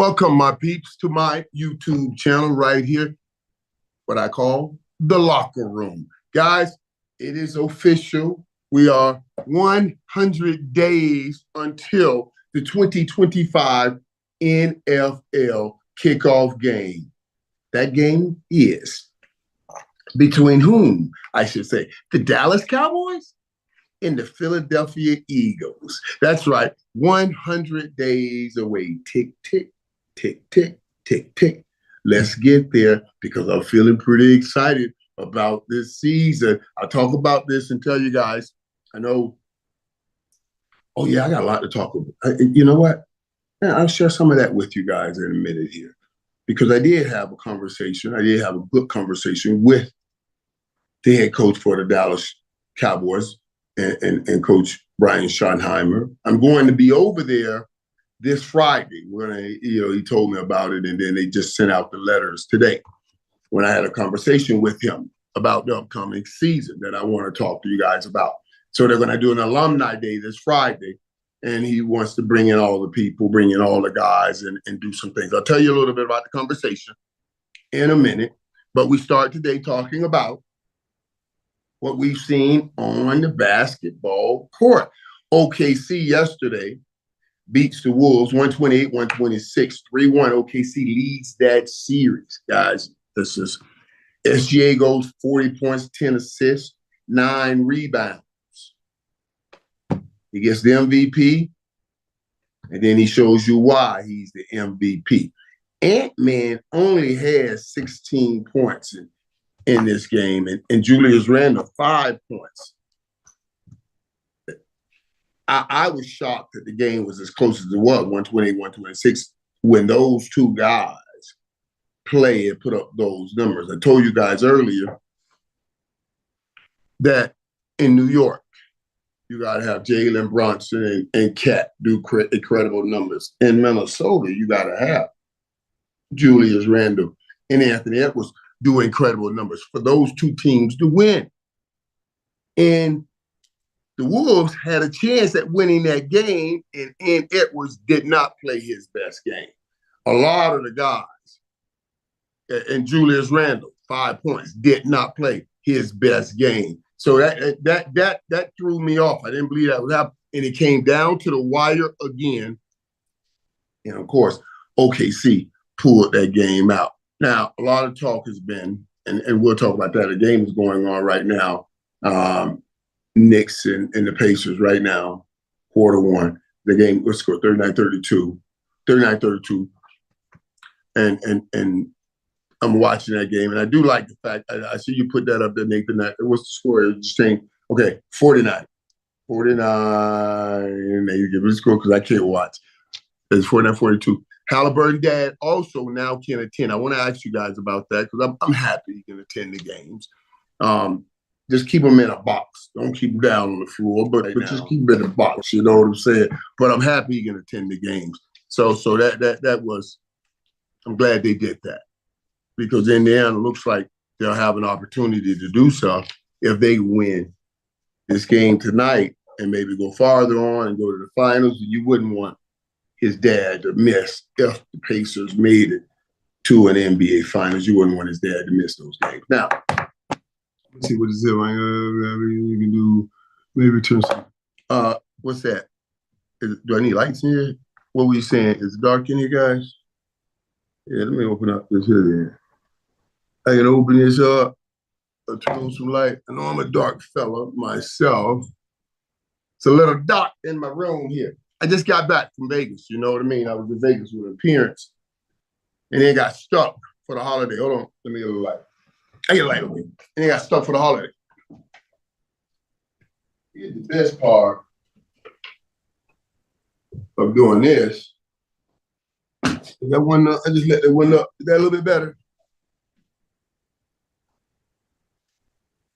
Welcome, my peeps, to my YouTube channel right here, what I call the locker room. Guys, it is official. We are 100 days until the 2025 NFL kickoff game. That game is between whom, I should say, the Dallas Cowboys and the Philadelphia Eagles. That's right, 100 days away. Tick, tick, tick, tick, tick, tick. Let's get there because I'm feeling pretty excited about this season. I'll talk about this and tell you guys. I know, oh yeah, I got a lot to talk about. You know what? I'll share some of that with you guys in a minute here because I did have a conversation. I did have a good conversation with the head coach for the Dallas Cowboys and Coach Brian Schottenheimer. I'm going to be over there this Friday. He told me about it, and then they just sent out the letters today when I had a conversation with him about the upcoming season that I want to talk to you guys about. So they're going to do an alumni day this Friday, and he wants to bring in all the people, bring in all the guys, and do some things. I'll tell you a little bit about the conversation in a minute, but we start today talking about what we've seen on the basketball court. OKC yesterday beats the Wolves 128-126, 3-1. OKC leads that series, guys. This is SGA goes 40 points, 10 assists, 9 rebounds. He gets the MVP, and then he shows you why he's the MVP. Ant-Man only has 16 points in this game, and Julius Randle 5 points. I was shocked that the game was as close as it was, 128-126, when those two guys play and put up those numbers. I told you guys earlier that in New York, you got to have Jalen Brunson and Cat do incredible numbers. In Minnesota, you got to have Julius Randle and Anthony Edwards do incredible numbers for those two teams to win. And the Wolves had a chance at winning that game, and Edwards did not play his best game. A lot of the guys, and Julius Randle, 5 points, did not play his best game. So that threw me off. I didn't believe that would happen. And it came down to the wire again. And of course, OKC pulled that game out. Now, a lot of talk has been, and we'll talk about that. The game is going on right now. Knicks and the Pacers right now, quarter-one. The game was scored 39-32. And I'm watching that game, and I do like the fact, I see you put that up there, Nathan. What's the score? It just changed. Okay, 49. 49. Now you give me the score because I can't watch. It's 49-42. Halliburton dad also now can attend. I want to ask you guys about that because I'm happy he can attend the games. Just keep them in a box. Don't keep them down on the floor, but just keep them in a box. You know what I'm saying? But I'm happy he can attend the games. So that was, I'm glad they did that because in the end, it looks like they'll have an opportunity to do so if they win this game tonight and maybe go farther on and go to the finals. You wouldn't want his dad to miss if the Pacers made it to an NBA Finals. You wouldn't want his dad to miss those games. Now, let's see what is it. You can do maybe turn some. What's that? Do I need lights in here? What were you saying? Is it dark in here, guys? Yeah, let me open up this here. I can open this up. I'll turn on some light. I know I'm a dark fella myself. It's a little dark in my room here. I just got back from Vegas, you know what I mean? I was in Vegas with an appearance and then got stuck for the holiday. Hold on, let me get a light. I get a light on me. And then got stuck for the holiday. Here's the best part of doing this. Is that one up? I just let that one up. Is that a little bit better?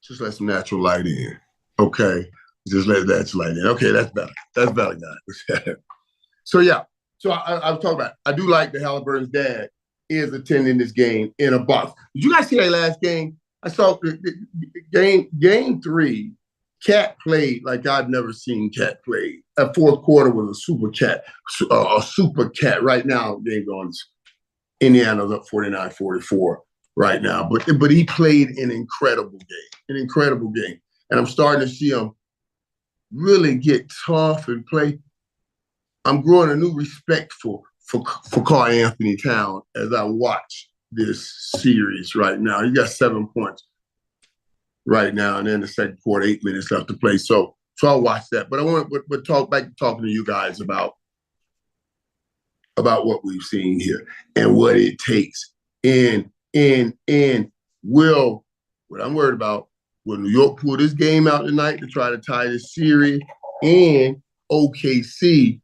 Just let some natural light in. Okay. Just let that light in. Okay, that's better. That's better, guys. So, yeah. So, I was talking about, I do like that Halliburton's dad is attending this game in a box. Did you guys see that last game? I saw game 3, Cat played like I've never seen Cat play. That fourth quarter was a super cat. Right now, game going. Indiana's up 49-44 right now. But he played an incredible game. And I'm starting to see him really get tough and play. I'm growing a new respect for Karl Anthony Towns as I watch this series right now. He got 7 points right now, and then the second quarter, 8 minutes left to play. So I'll watch that. But I want to talk back talking to you guys about what we've seen here and what it takes. And what I'm worried about, will New York pull this game out tonight to try to tie this series? And OKC,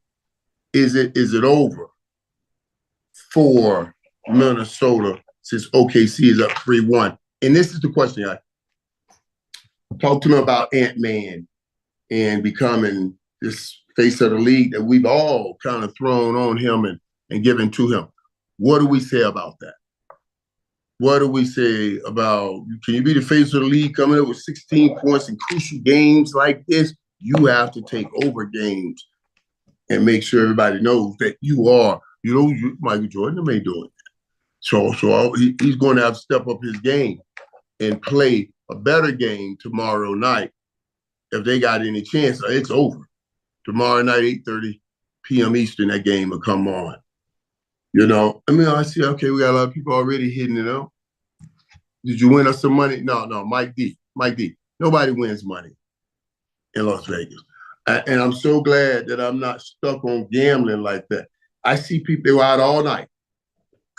is it over for Minnesota since OKC is up 3-1? And this is the question I talked to him about Ant-Man and becoming this face of the league that we've all kind of thrown on him and given to him. What do we say about that? What do we say about, can you be the face of the league coming up with 16 points in crucial games like this? You have to take over games and make sure everybody knows that you are, Michael Jordan ain't doing that. So he's going to have to step up his game and play a better game tomorrow night. If they got any chance, it's over. Tomorrow night, 8:30 p.m. Eastern, that game will come on. I see, okay, we got a lot of people already hitting it up. Did you win us some money? No, Mike D. Nobody wins money in Las Vegas. And I'm so glad that I'm not stuck on gambling like that. I see people, they were out all night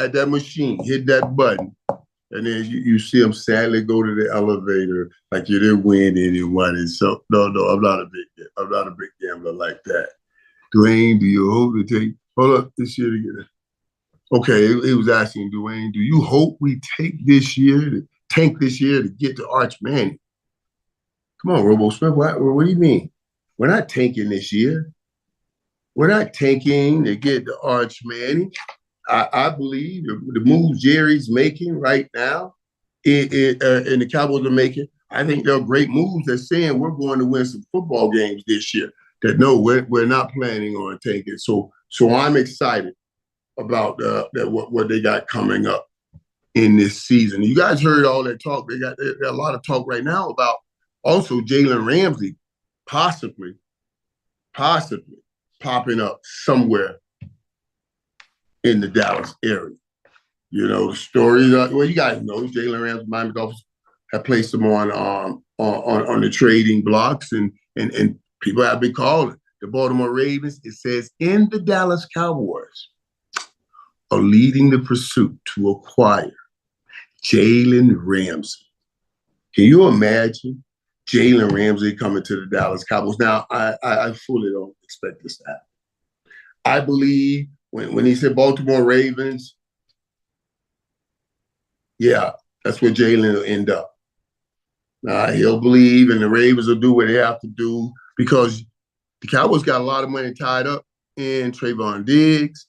at that machine, hit that button, and then you see them sadly go to the elevator like you didn't win anyone. So no, I'm not a big gambler like that. Dwayne, do you hope to take? Hold up, this year to get it. Okay, he was asking Dwayne, do you hope we tank this year to get to Arch Manning? Come on, Robo Smith, what do you mean? We're not tanking this year. We're not tanking to get to Arch Manning. I believe the moves Jerry's making right now and the Cowboys are making, I think they're great moves. They're saying we're going to win some football games this year. That no, we're not planning on taking. So I'm excited about what they got coming up in this season. You guys heard all that talk. They got a lot of talk right now about also Jalen Ramsey possibly popping up somewhere in the Dallas area. The stories. You guys know Jalen Ramsey, Miami Dolphins have placed him on the trading blocks, and people have been calling the Baltimore Ravens. It says in the Dallas Cowboys are leading the pursuit to acquire Jalen Ramsey. Can you imagine Jalen Ramsey coming to the Dallas Cowboys? Now, I fully don't expect this to happen. I believe when he said Baltimore Ravens, yeah, that's where Jalen will end up. He'll believe, and the Ravens will do what they have to do because the Cowboys got a lot of money tied up in Trayvon Diggs.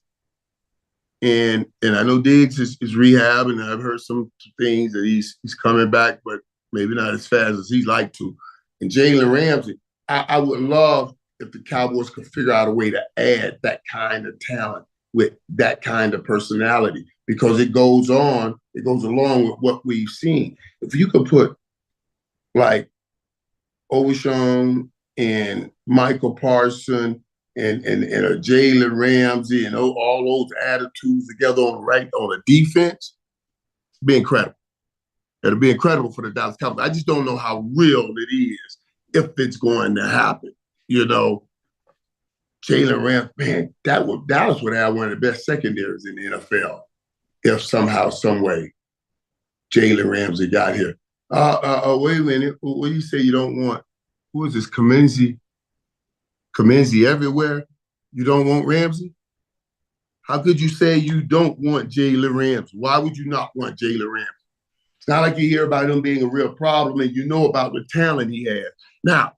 And I know Diggs is rehabbing, and I've heard some things that he's coming back, but maybe not as fast as he'd like to. And Jalen Ramsey, I would love if the Cowboys could figure out a way to add that kind of talent with that kind of personality, because it goes along with what we've seen. If you could put like Overshown and Michael Parsons and a Jalen Ramsey and all those attitudes together on a defense, it'd be incredible. It'll be incredible for the Dallas Cowboys. I just don't know how real it is if it's going to happen. Jalen Ramsey, man, Dallas would have one of the best secondaries in the NFL if somehow, some way, Jalen Ramsey got here. Wait a minute. What do you say you don't want? Who is this, Kamenzi? Kamenzi everywhere? You don't want Ramsey? How could you say you don't want Jalen Ramsey? Why would you not want Jalen Ramsey? It's not like you hear about him being a real problem and you know about the talent he has. Now,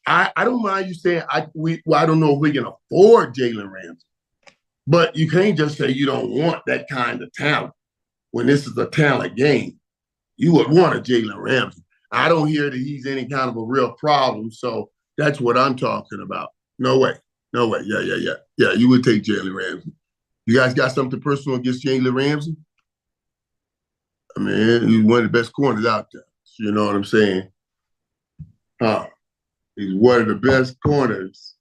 I don't mind you saying I don't know if we can afford Jalen Ramsey, but you can't just say you don't want that kind of talent when this is a talent game. You would want a Jalen Ramsey. I don't hear that he's any kind of a real problem. So that's what I'm talking about. No way. No way. Yeah, you would take Jalen Ramsey. You guys got something personal against Jalen Ramsey? I mean, he's one of the best corners out there. You know what I'm saying? Huh. He's one of the best corners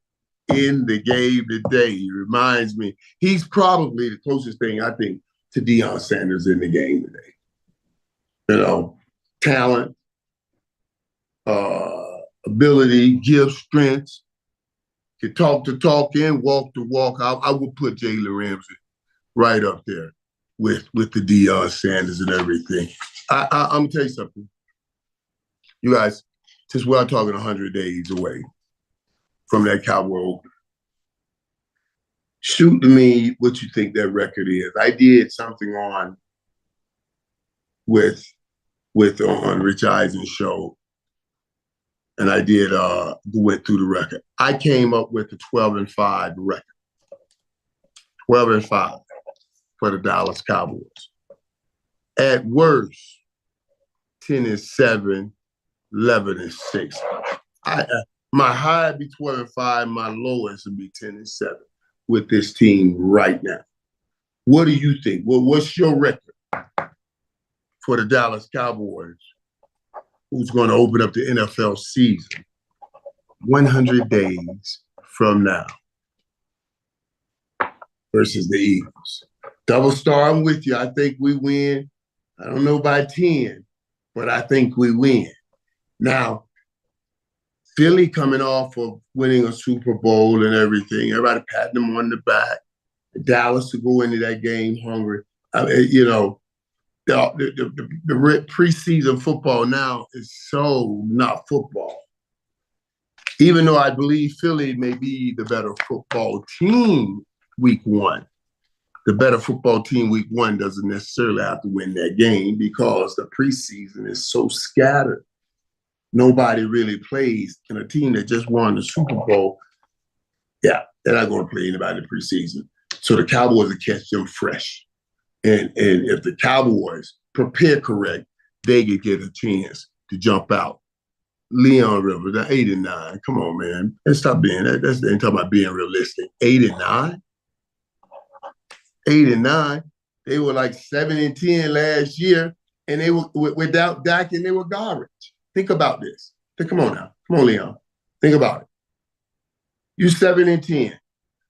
in the game today. He reminds me, he's probably the closest thing, I think, to Dion Sanders in the game today. You know, talent, ability, give strength, can talk the talk and walk the walk. I would put Jalen Ramsey right up there with the Dion Sanders and everything. I'm gonna tell you something. You guys, since we're talking 100 days away from that Cowboy opener, shoot to me what you think that record is. I did something on on Rich Eisen's show, and I did went through the record. I came up with a 12-5 record. 12-5 for the Dallas Cowboys. At worst, 10-7, 11-6. My high would be 12-5, my lowest would be 10-7 with this team right now. What do you think? What's your record for the Dallas Cowboys, who's going to open up the NFL season 100 days from now versus the Eagles? Double star, I'm with you. I think we win. I don't know by 10, but I think we win. Now, Philly coming off of winning a Super Bowl and everything, everybody patting them on the back. Dallas to go into that game hungry. I mean, you know, the preseason football now is so not football. Even though I believe Philly may be the better football team week one, the better football team week one doesn't necessarily have to win that game because the preseason is so scattered. Nobody really plays in a team that just won the Super Bowl. Yeah, they're not going to play anybody in the preseason. So the Cowboys will catch them fresh. And if the Cowboys prepare correct, they could get a chance to jump out. Leon Rivers, they're 8-9. Come on, man. Let's stop being that. They ain't talking about being realistic. 8-9? 8-9. They were like 7-10 last year, and they were without Dak, and they were garbage. Think about this. Come on now. Come on, Leon. Think about it. You 7-10.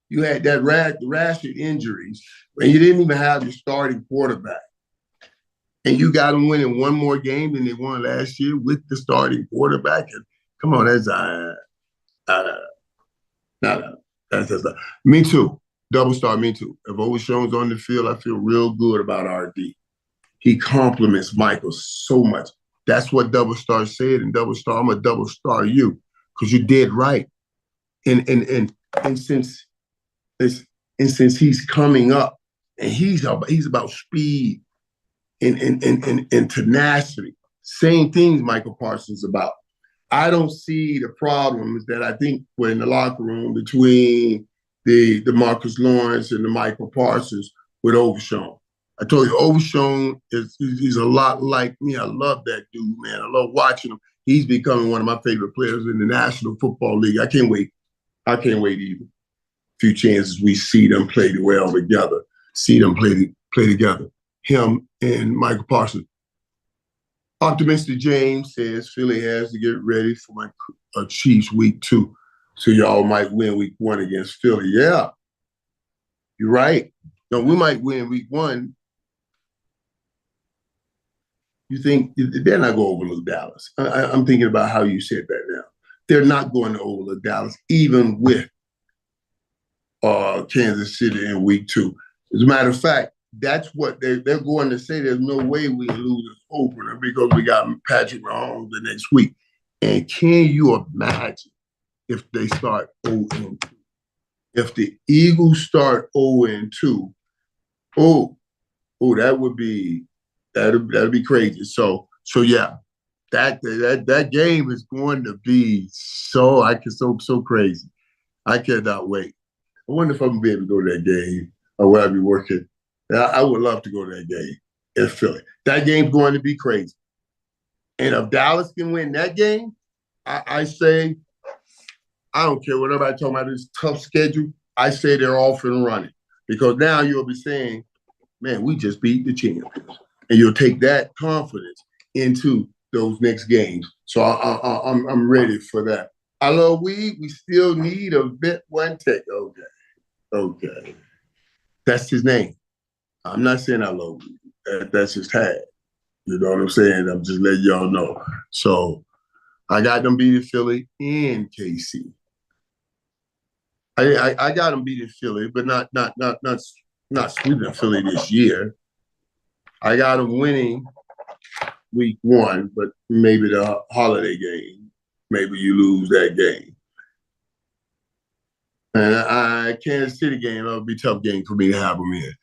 You had that rash of injuries, and you didn't even have your starting quarterback. And you got them winning one more game than they won last year with the starting quarterback. And come on, that's me too. Double star, me too. If Overshown's on the field, I feel real good about RD. He compliments Michael so much. That's what Double Star said, and Double Star, I'm a double star you, because you did right. And since he's coming up, and he's about speed and tenacity. Same things Michael Parsons about. I don't see the problems that I think were in the locker room between the Marcus Lawrence and the Michael Parsons with Overshown. I told you, Overshown he's a lot like me. I love that dude, man. I love watching him. He's becoming one of my favorite players in the National Football League. I can't wait. I can't wait either. Few chances we see them play well together. See them play together. Him and Michael Parsons. Optimistic James says Philly has to get ready for my Chiefs week 2. So y'all might win week 1 against Philly. Yeah, you're right. No, we might win week 1. You think they're not going to overlook Dallas? I'm thinking about how you said that now. They're not going to overlook Dallas, even with Kansas City in week 2. As a matter of fact, that's what they're going to say. There's no way we lose this opener because we got Patrick Mahomes the next week. And can you imagine if they start 0-2? If the Eagles start 0-2, that would be that'd be crazy. So yeah, that game is going to be so crazy. I cannot wait. I wonder if I'm gonna be able to go to that game or will I be working? I would love to go to that game in Philly. That game's going to be crazy. And if Dallas can win that game, I say, I don't care what everybody talking about this tough schedule. I say they're off and running because now you'll be saying, man, we just beat the champions. And you'll take that confidence into those next games. So I'm ready for that. I love weed. We still need a bit one take. Okay. That's his name. I'm not saying I love weed. That's his tag. You know what I'm saying? I'm just letting y'all know. So I got them beating Philly and KC. I got them beating Philly, but not sweeping Philly this year. I got them winning week 1, but maybe the holiday game, maybe you lose that game. And Kansas City game, that would be a tough game for me to have them in.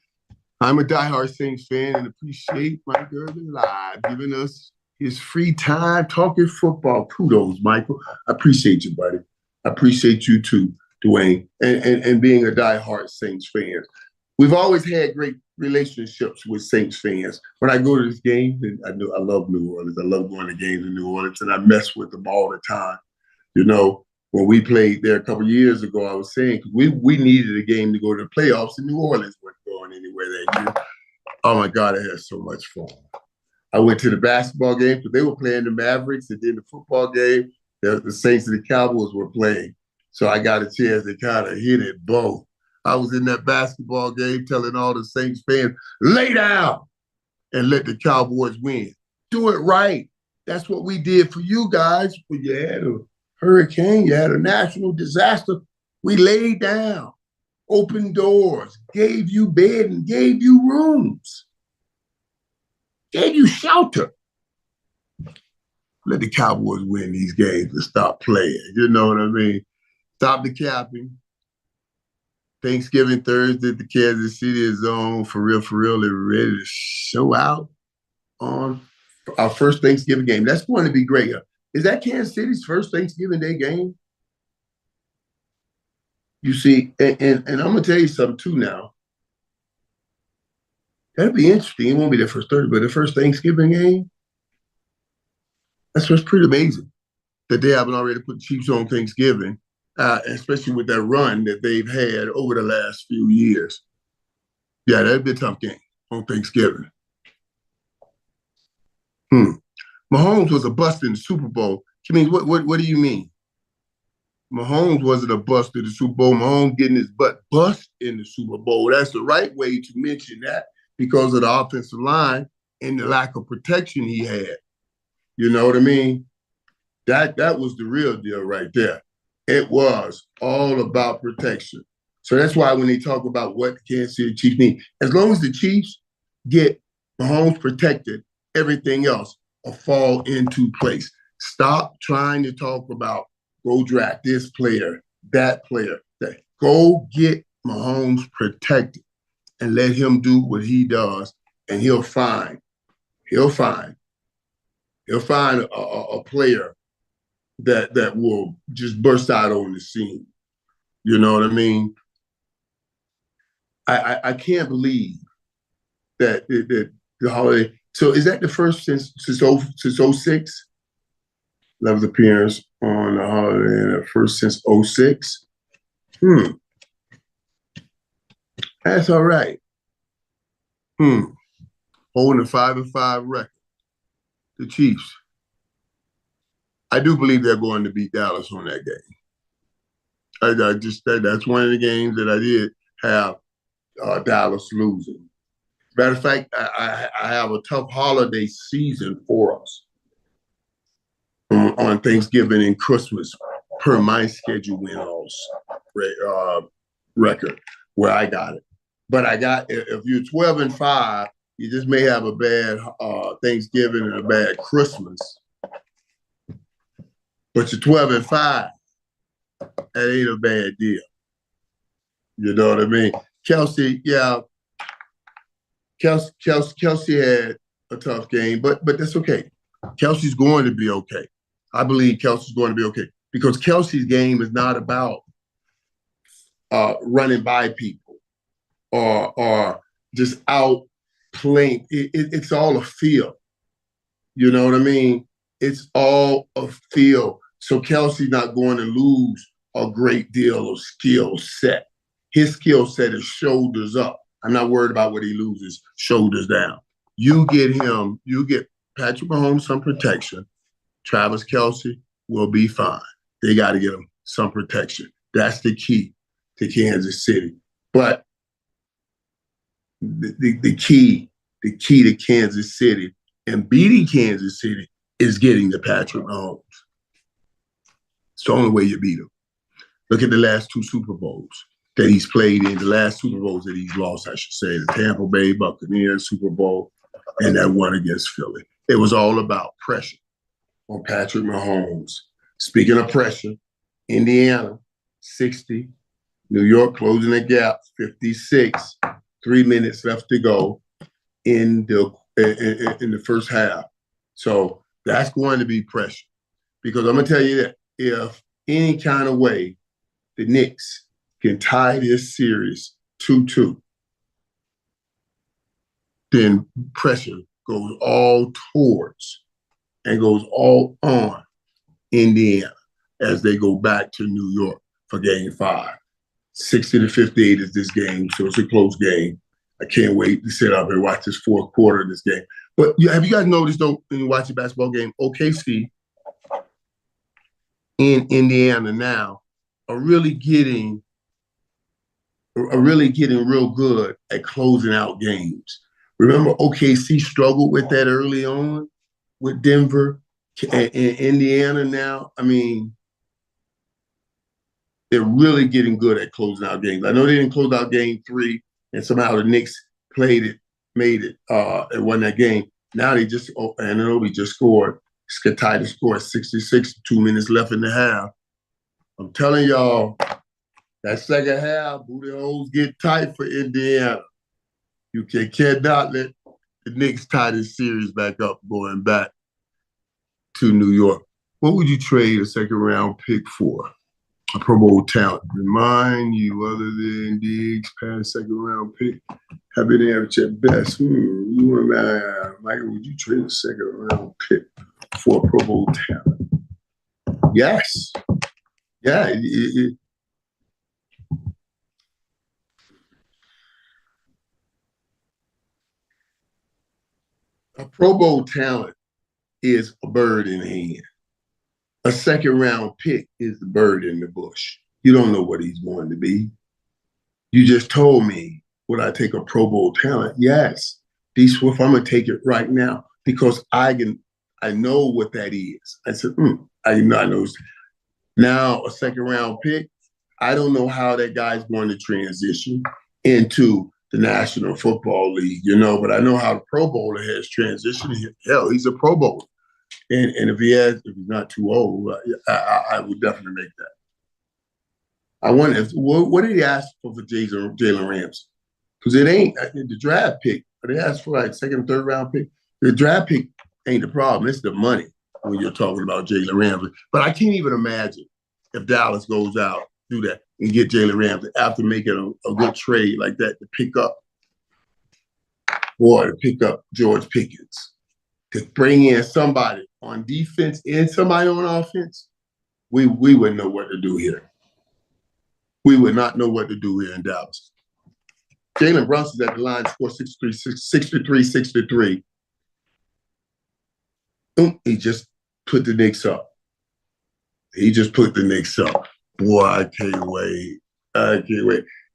I'm a diehard Saints fan and appreciate Mike Irvin live giving us his free time talking football. Kudos, Michael. I appreciate you, buddy. I appreciate you too, Dwayne, and being a diehard Saints fan. We've always had great relationships with Saints fans. When I go to this game, I love New Orleans. I love going to games in New Orleans, and I mess with them all the time. You know, when we played there a couple of years ago, I was saying we needed a game to go to the playoffs, and New Orleans wasn't going anywhere that year. Oh my God, I had so much fun. I went to the basketball game because they were playing the Mavericks, and then the football game, the Saints and the Cowboys were playing. So I got a chance to kind of hit it both. I was in that basketball game telling all the Saints fans, lay down and let the Cowboys win. Do it right. That's what we did for you guys when you had a hurricane, you had a national disaster. We laid down, opened doors, gave you bed and gave you rooms, gave you shelter. Let the Cowboys win these games and stop playing. You know what I mean? Stop the capping. Thanksgiving Thursday, the Kansas City is on for real. They're ready to show out on our first Thanksgiving game. That's going to be great. Is that Kansas City's first Thanksgiving Day game? You see, and I'm going to tell you something too now. That'll be interesting. It won't be their first Thursday, but their first Thanksgiving game. That's what's pretty amazing that they haven't already put the Chiefs on Thanksgiving. Especially with that run that they've had over the last few years. Yeah, that'd be a tough game on Thanksgiving. Mahomes was a bust in the Super Bowl. I mean, what do you mean? Mahomes wasn't a bust in the Super Bowl. Mahomes getting his butt bust in the Super Bowl. That's the right way to mention that because of the offensive line and the lack of protection he had. You know what I mean? That was the real deal right there. It was all about protection. So that's why when they talk about what the Kansas City Chiefs need, as long as the Chiefs get Mahomes protected, everything else will fall into place. Stop trying to talk about go draft this player, that player. Go get Mahomes protected and let him do what he does, and he'll find a player that will just burst out on the scene. You know what I mean? I can't believe that the holiday. So is that the first since 06? 11th appearance on the holiday, and the first since 06? That's all right. Holding a 5-5 record. The Chiefs. I do believe they're going to beat Dallas on that game. That's one of the games that I did have Dallas losing. Matter of fact, I have a tough holiday season for us on Thanksgiving and Christmas per my schedule win-loss record where I got it. But if you're 12-5, you just may have a bad Thanksgiving and a bad Christmas. But you're 12-5, that ain't a bad deal. You know what I mean? Kelsey had a tough game, but that's okay. Kelsey's going to be okay. I believe Kelsey's going to be okay because Kelsey's game is not about running by people or just out playing. It's all a feel. You know what I mean? It's all a feel. So Kelsey's not going to lose a great deal of skill set. His skill set is shoulders up. I'm not worried about what he loses, shoulders down. You get Patrick Mahomes some protection. Travis Kelsey will be fine. They got to get him some protection. That's the key to Kansas City. But the key to Kansas City and beating Kansas City is getting to Patrick Mahomes. It's the only way you beat him. Look at the last two Super Bowls that he's played in, the last Super Bowls that he's lost, I should say, the Tampa Bay Buccaneers Super Bowl and that one against Philly. It was all about pressure on Patrick Mahomes. Speaking of pressure, Indiana, 60. New York closing the gap, 56. 3 minutes left to go in the first half. So that's going to be pressure. Because I'm going to tell you that if any kind of way the Knicks can tie this series 2-2, then pressure goes all towards and goes all on Indiana as they go back to New York for Game 5. 60-58 is this game, so it's a close game. I can't wait to sit up and watch this fourth quarter of this game. But have you guys noticed, though, when you watch a basketball game, OKC in Indiana now are really getting real good at closing out games. Remember, OKC struggled with that early on with Denver and Indiana now. I mean, they're really getting good at closing out games. I know they didn't close out Game 3, and somehow the Knicks made it, and won that game. Now they just, Anunoby just scored. Tied the score at 66, 2 minutes left in the half. I'm telling y'all, that second half, booty holes get tight for Indiana. You cannot let the Knicks tie this series back up going back to New York. What would you trade a second-round pick for? A Pro Bowl talent. Remind you, other than Diggs, past second-round pick, have been average at best. Michael, would you trade a second-round pick for a Pro Bowl talent? Yes. Yeah. A Pro Bowl talent is a bird in hand. A second-round pick is the bird in the bush. You don't know what he's going to be. You just told me, would I take a Pro Bowl talent? Yes. D Swift, I'm going to take it right now because I know what that is. I said, I know. Now, a second-round pick, I don't know how that guy's going to transition into the National Football League, but I know how the Pro Bowler has transitioned. Hell, he's a Pro Bowler. And if he's not too old, I would definitely make that. I wonder what did he ask for Jalen Ramsey? Because it ain't the draft pick. But they asked for like second, third round pick. The draft pick ain't the problem. It's the money when you're talking about Jalen Ramsey. But I can't even imagine if Dallas goes out, do that, and get Jalen Ramsey after making a good trade like that to pick up George Pickens. To bring in somebody on defense and somebody on offense, we wouldn't know what to do here. We would not know what to do here in Dallas. Jalen Brunson's at the line, scored 63-63. He just put the Knicks up. Boy, I can't wait.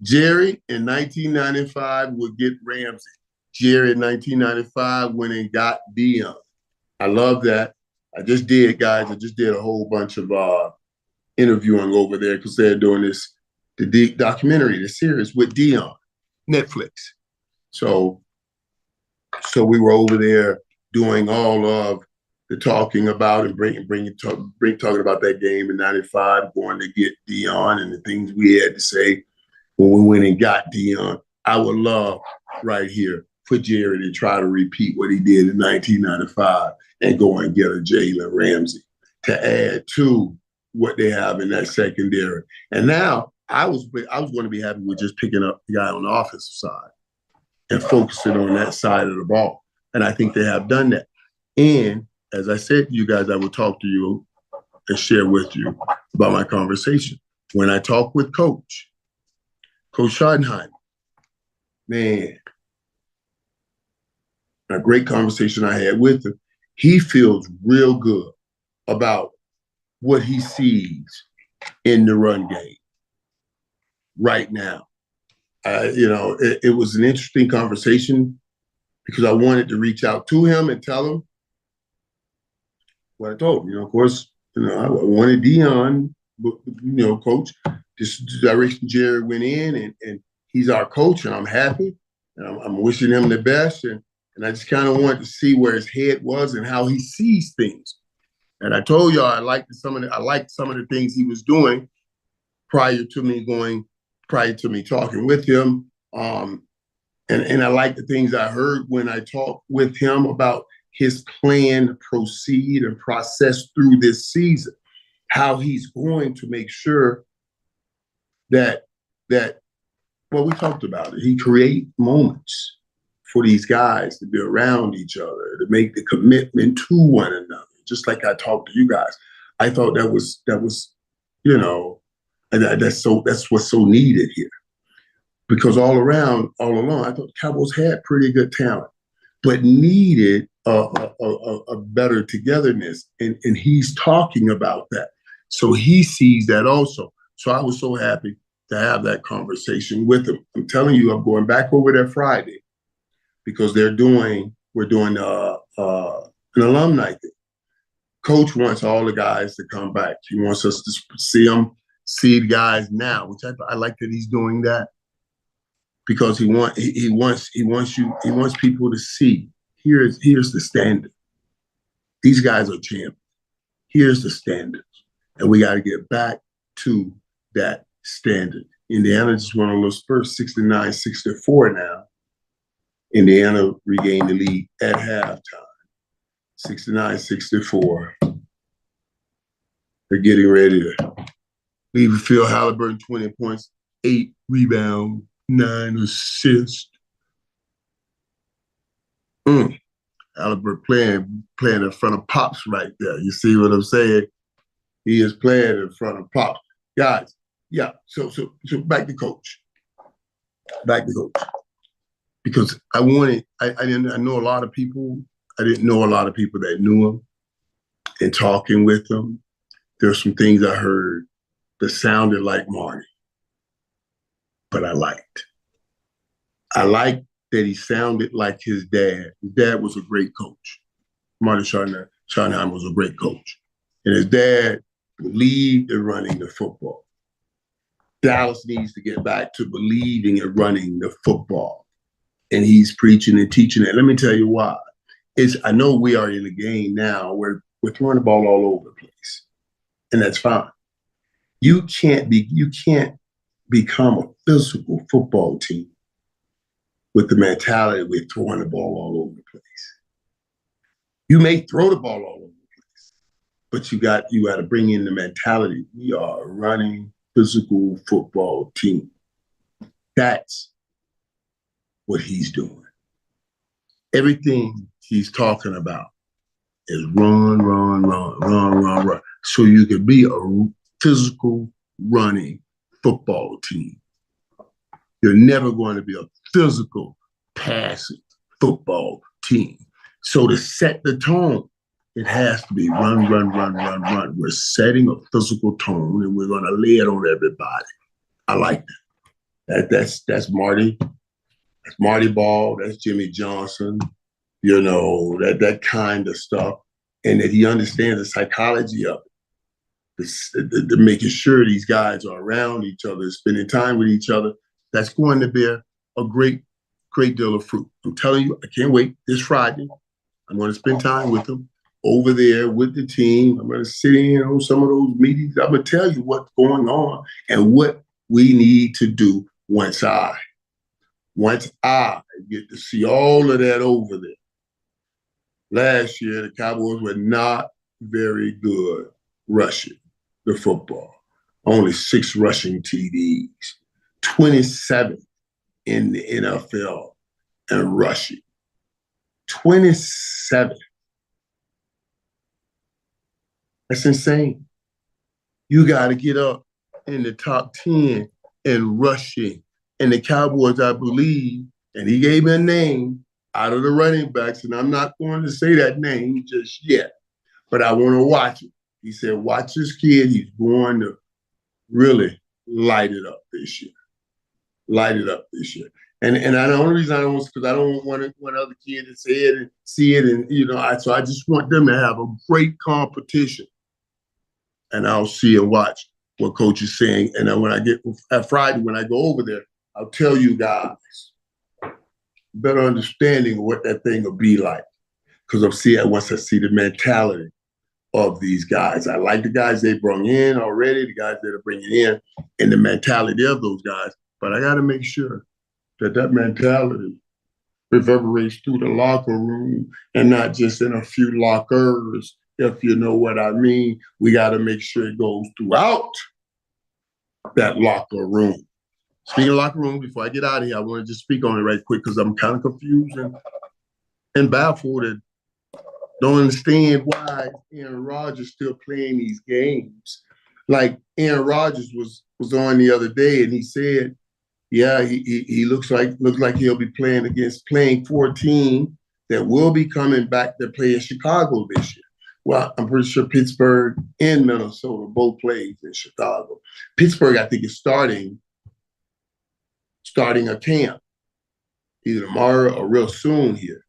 Jerry in 1995 would get Ramsey. Jerry in 1995 went and got Dion. I love that. I just did, guys. I just did a whole bunch of interviewing over there because they're doing the documentary, the series with Dion, Netflix. So we were over there doing all of the talking about and talking about that game in '95, going to get Dion and the things we had to say when we went and got Dion. I would love right here for Jerry to try to repeat what he did in 1995 and go and get a Jalen Ramsey to add to what they have in that secondary. And now I was going to be happy with just picking up the guy on the offensive side and focusing on that side of the ball. And I think they have done that. And as I said to you guys, I will talk to you and share with you about my conversation. When I talk with Coach Schottenheim, man, a great conversation I had with him. He feels real good about what he sees in the run game right now. It was an interesting conversation because I wanted to reach out to him and tell him what I told him. Of course, I wanted Dion, coach. This direction Jerry went in, and he's our coach, and I'm happy, and I'm wishing him the best, and I just kind of wanted to see where his head was and how he sees things. And I told y'all I liked some of the things he was doing prior to me talking with him. And I like the things I heard when I talked with him about his plan to proceed and process through this season, how he's going to make sure that well, we talked about it. He create moments for these guys to be around each other, to make the commitment to one another. Just like I talked to you guys, I thought that was that's what's so needed here. Because all along, I thought the Cowboys had pretty good talent, but needed a better togetherness. And he's talking about that. So he sees that also. So I was so happy to have that conversation with him. I'm telling you, I'm going back over there Friday because we're doing an alumni thing. Coach wants all the guys to come back. He wants us to see the guys now, which I like that he's doing that. Because he wants people to see here's the standard. These guys are champions. Here's the standards, and we got to get back to that standard. Indiana just won on those first 69-64 now. Indiana regained the lead at halftime, 69-64. They're getting ready to leave Phil Halliburton 20 points, 8 rebounds. 9 assists. Albert playing in front of Pops right there. You see what I'm saying? He is playing in front of Pops. Guys, yeah. So back to Coach. Because I know a lot of people. I didn't know a lot of people that knew him. And talking with him, there's some things I heard that sounded like Marty. But I liked that he sounded like his dad. His dad was a great coach. Marty Schottenheim was a great coach. And his dad believed in running the football. Dallas needs to get back to believing in running the football. And he's preaching and teaching it. Let me tell you why. I know we are in a game now where we're throwing the ball all over the place. And that's fine. You can't become a physical football team with the mentality we're throwing the ball all over the place. You may throw the ball all over the place, but you got to bring in the mentality. We are a running physical football team. That's what he's doing. Everything he's talking about is run. So you can be a physical running football team. You're never going to be a physical passing football team. So to set the tone, it has to be run. We're setting a physical tone and we're going to lay it on everybody. I like that. That's Marty. That's Marty Ball. That's Jimmy Johnson. That kind of stuff. And that he understands the psychology of it. The making sure these guys are around each other, spending time with each other. That's going to bear a great deal of fruit. I'm telling you, I can't wait. This Friday, I'm going to spend time with them over there with the team. I'm going to sit in on some of those meetings. I'm going to tell you what's going on and what we need to do once I get to see all of that over there. Last year, the Cowboys were not very good rushing the football. Only 6 rushing TDs. 27 in the NFL and rushing. 27. That's insane. You got to get up in the top 10 in rushing. And the Cowboys, I believe, and he gave me a name out of the running backs, and I'm not going to say that name just yet, but I want to watch it. He said, watch this kid. He's going to really light it up this year. Light it up this year. And the only reason I don't is because I don't want other kids to say it and see it. And, so I just want them to have a great competition. And I'll see and watch what coach is saying. And then when I get at Friday, when I go over there, I'll tell you guys better understanding of what that thing will be like. Because once I see the mentality of these guys. I like the guys they brought in already, the guys that are bringing in, and the mentality of those guys. But I got to make sure that mentality reverberates through the locker room and not just in a few lockers, if you know what I mean. We got to make sure it goes throughout that locker room. Speaking of locker room, before I get out of here, I want to just speak on it right quick because I'm kind of confused and baffled and don't understand why Aaron Rodgers still playing these games. Like Aaron Rodgers was on the other day and he said, yeah, he looks like he'll be playing for a team that will be coming back to play in Chicago this year. Well, I'm pretty sure Pittsburgh and Minnesota both played in Chicago. Pittsburgh, I think, is starting a camp either tomorrow or real soon here.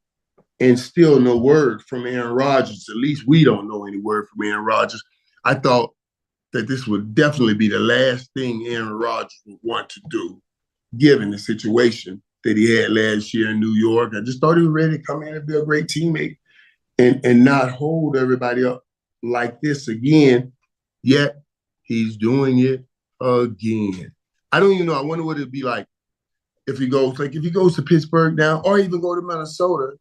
And still no word from Aaron Rodgers. At least we don't know any word from Aaron Rodgers. I thought that this would definitely be the last thing Aaron Rodgers would want to do, given the situation that he had last year in New York. I just thought he was ready to come in and be a great teammate and not hold everybody up like this again, yet he's doing it again. I don't even know. I wonder what it'd be like if he goes to Pittsburgh now or even go to Minnesota.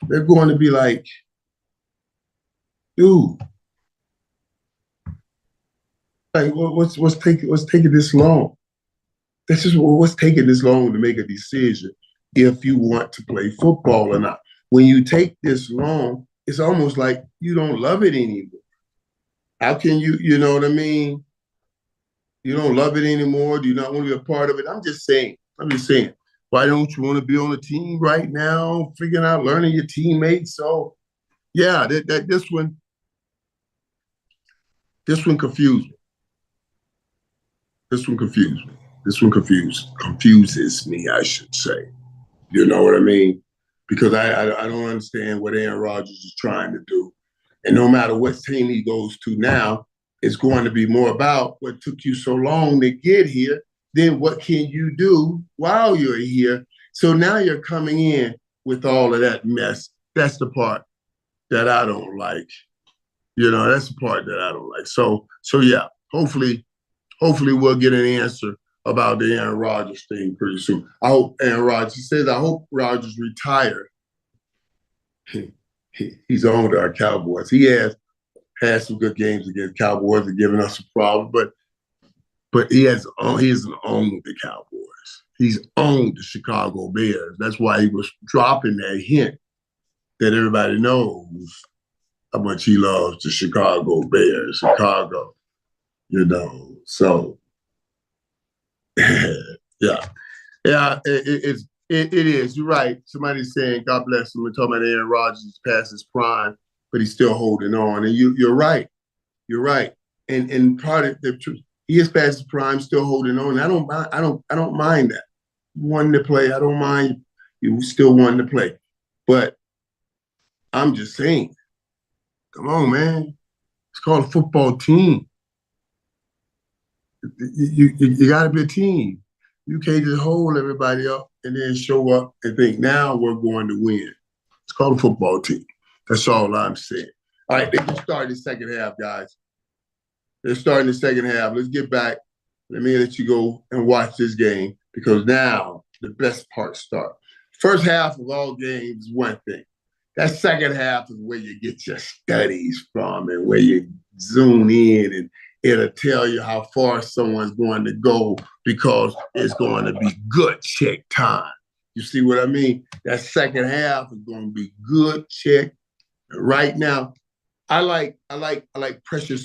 They're going to be like, dude, like what's taking this long? That's just what's taking this long to make a decision if you want to play football or not. When you take this long, it's almost like you don't love it anymore. How can you know what I mean? You don't love it anymore. Do you not want to be a part of it? I'm just saying. Why don't you want to be on the team right now, figuring out, learning your teammates? So, yeah, this one confused me. This one confused me. This one confuses me, I should say. You know what I mean? Because I don't understand what Aaron Rodgers is trying to do. And no matter what team he goes to now, it's going to be more about what took you so long to get here. Then what can you do while you're here? So now you're coming in with all of that mess. That's the part that I don't like. That's the part that I don't like. So yeah, hopefully we'll get an answer about the Aaron Rodgers thing pretty soon. I hope Aaron Rodgers, he says, I hope Rodgers retire. He's on to our Cowboys. He has had some good games against Cowboys and given us a problem, but he hasn't owned the Cowboys. He's owned the Chicago Bears. That's why he was dropping that hint that everybody knows how much he loves the Chicago Bears, Chicago, So, yeah, it is. You're right. Somebody's saying, God bless him. We're talking about Aaron Rodgers is past his prime, but he's still holding on. And you're right. You're right. And part of the truth, he is past his prime, still holding on. I don't mind that. You wanting to play, I don't mind you still wanting to play. But I'm just saying, come on, man. It's called a football team. You got to be a team. You can't just hold everybody up and then show up and think, now we're going to win. It's called a football team. That's all I'm saying. All right, they can start the second half, guys. They're starting the second half. Let's get back. Let me let you go and watch this game because now the best part starts. First half of all games is one thing. That second half is where you get your studies from and where you zoom in and it'll tell you how far someone's going to go because it's going to be good check time. You see what I mean? That second half is going to be good check. Right now, I like pressure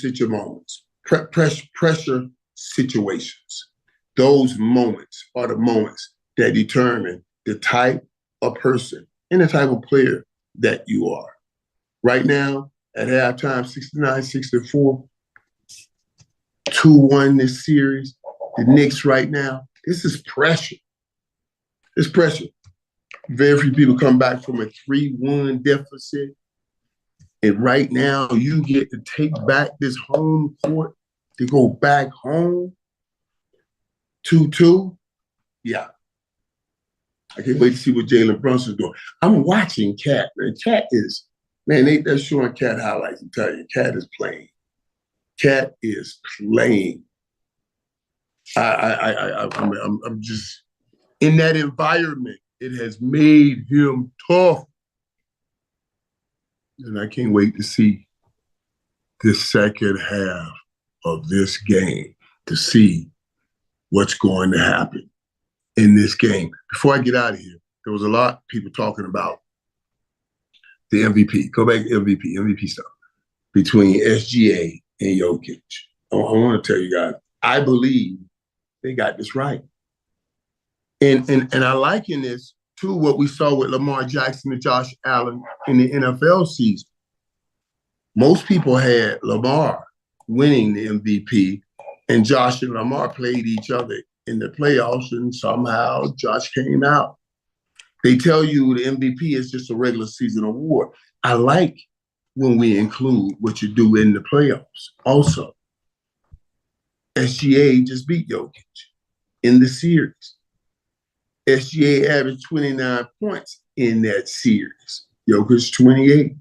pressure situations. Those moments are the moments that determine the type of person and the type of player that you are. Right now, at halftime, 69-64, 2-1 this series. The Knicks right now, this is pressure. It's pressure. Very few people come back from a 3-1 deficit. And right now, you get to take back this home court to go back home 2-2. Yeah. I can't wait to see what Jalen Brunson's doing. I'm watching Cat, man. They're showing Cat highlights. I'm telling you, Cat is playing. Cat is playing. I'm just in that environment. It has made him tough. And I can't wait to see this second half of this game to see what's going to happen in this game. Before I get out of here, there was a lot of people talking about the MVP. Go back to MVP stuff between SGA and Jokic. I want to tell you guys, I believe they got this right. And I liken this to what we saw with Lamar Jackson and Josh Allen in the NFL season. Most people had Lamar winning the MVP, and Josh and Lamar played each other in the playoffs, and somehow Josh came out. They tell you the MVP is just a regular season award. I like when we include what you do in the playoffs. Also, SGA just beat Jokic in the series. SGA averaged 29 points in that series. Jokic 28.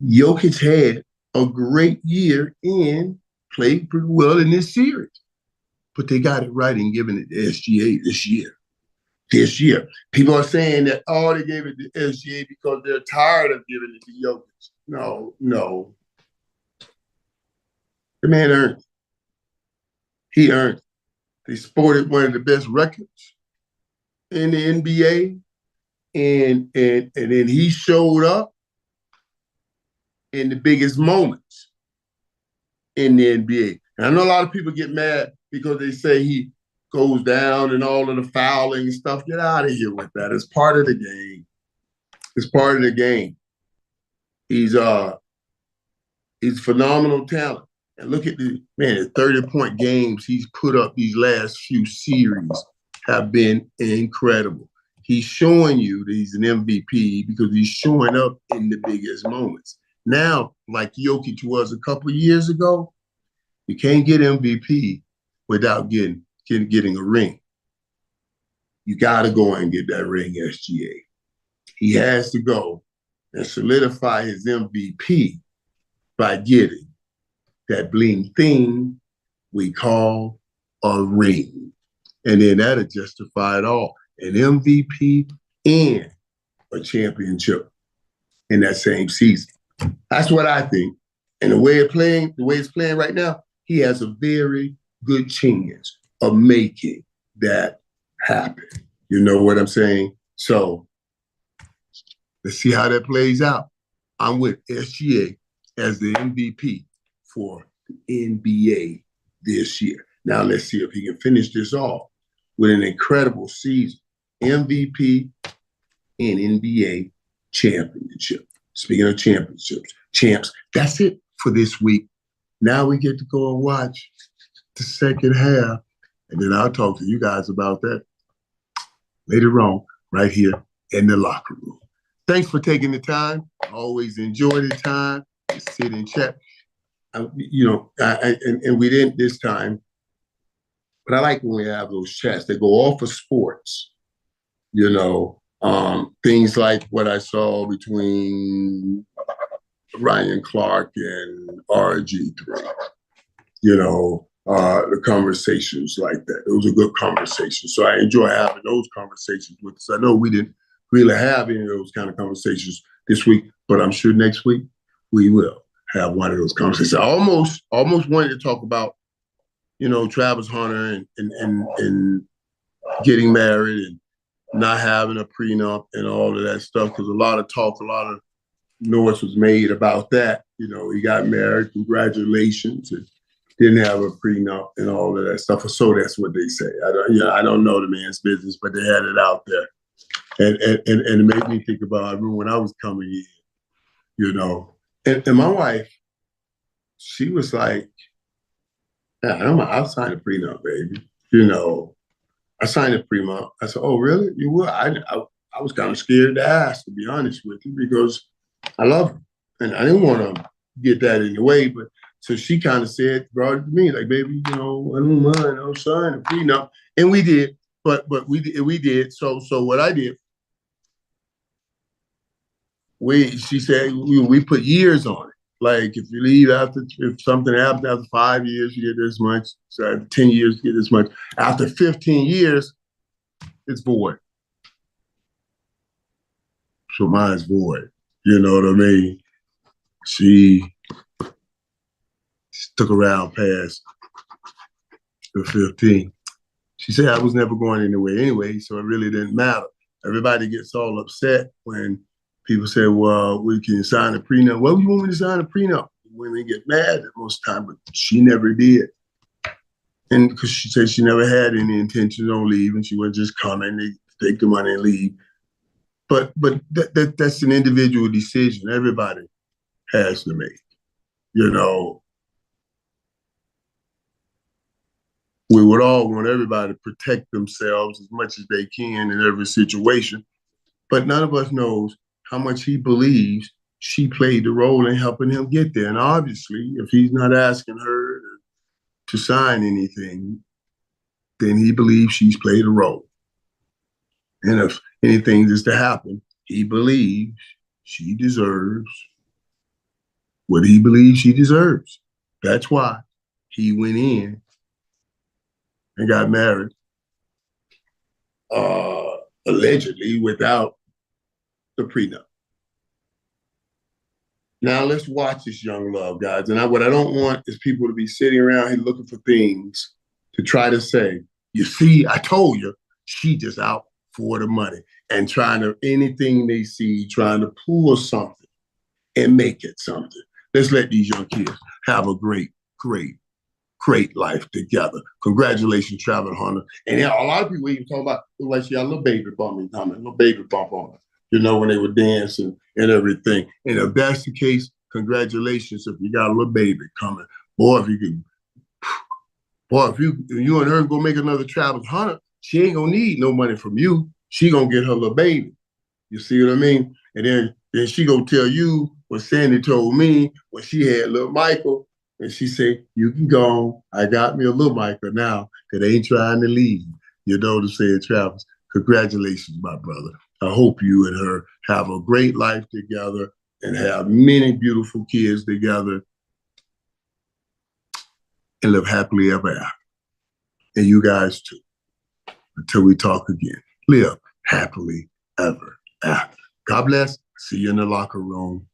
Jokic had a great year and played pretty well in this series. But they got it right in giving it to SGA this year. People are saying that, they gave it to SGA because they're tired of giving it to Jokic. No. The man earned it. He earned it. They sported one of the best records in the NBA, and then he showed up in the biggest moments in the NBA. And I know a lot of people get mad because they say he goes down and all of the fouling and stuff. Get out of here with that. It's part of the game. It's part of the game. He's phenomenal talent. And look at the 30-point games he's put up these last few series have been incredible. He's showing you that he's an MVP because he's showing up in the biggest moments. Now, like Jokic was a couple of years ago, you can't get MVP without getting a ring. You got to go and get that ring, SGA. He has to go and solidify his MVP by getting that bling thing we call a ring. And then that'll justify it all. An MVP and a championship in that same season. That's what I think. And the way it's playing right now, he has a very good chance of making that happen. You know what I'm saying? So let's see how that plays out. I'm with SGA as the MVP for the NBA this year. Now let's see if he can finish this off with an incredible season. MVP and NBA championship. Speaking of champs, that's it for this week. Now we get to go and watch the second half, and then I'll talk to you guys about that later on right here in the locker room. Thanks for taking the time. I always enjoy the time to sit and chat. And we didn't this time, but I like when we have those chats that go off of sports. Things like what I saw between Ryan Clark and RG3. The conversations like that. Those are good conversations. So I enjoy having those conversations with us. I know we didn't really have any of those kind of conversations this week, but I'm sure next week we will have one of those conversations. I almost wanted to talk about, Travis Hunter and getting married and not having a prenup and all of that stuff, because a lot of talk, a lot of noise was made about that. He got married. Congratulations. And didn't have a prenup and all of that stuff. So that's what they say. I don't know the man's business, but they had it out there. And it made me think about, I remember when I was coming in, and my wife, she was like, I'll sign a prenup, baby. I signed a prenup. I said, oh, really? You would? I was kind of scared to ask, to be honest with you, because I love her. And I didn't want to get that in the way. But so she kind of brought it to me, like, baby, I don't mind. I'll sign a prenup. And we did. But we did. So what I did, she said we put years on it. Like if you leave if something happens after 5 years, you get this much. So after 10 years, you get this much. After 15 years, it's void. So mine's void. You know what I mean? She took around past the 15. She said I was never going anywhere anyway, so it really didn't matter. Everybody gets all upset when people say, well, we can sign a prenup. Well, you want me to sign a prenup? Women get mad most of the time, but she never did. And because she said she never had any intentions on leaving. She was just coming, they take the money and leave. But that's an individual decision. Everybody has to make. We would all want everybody to protect themselves as much as they can in every situation. But none of us knows how much he believes she played the role in helping him get there. And obviously, if he's not asking her to sign anything, then he believes she's played a role. And if anything is to happen, he believes she deserves what he believes she deserves. That's why he went in and got married, allegedly without the prenup. Now let's watch this young love, guys. And what I don't want is people to be sitting around here looking for things to try to say, you see, I told you, she just out for the money and trying to, anything they see, trying to pull something and make it something. Let's let these young kids have a great, great, great life together. Congratulations, Travis Hunter. And a lot of people even talk about, like she had a little baby bump coming, a little baby bump on her, when they were dancing and everything. And if that's the case, congratulations if you got a little baby coming. Boy, if you and her go make another Travis Hunter, she ain't gonna need no money from you. She gonna get her little baby. You see what I mean? And then she gonna tell you what Sandy told me when she had little Michael. And she said, you can go on. I got me a little Michael now that ain't trying to leave. You know what I'm saying, Travis? Congratulations, my brother. I hope you and her have a great life together and have many beautiful kids together and live happily ever after. And you guys too. Until we talk again, live happily ever after. God bless. See you in the locker room.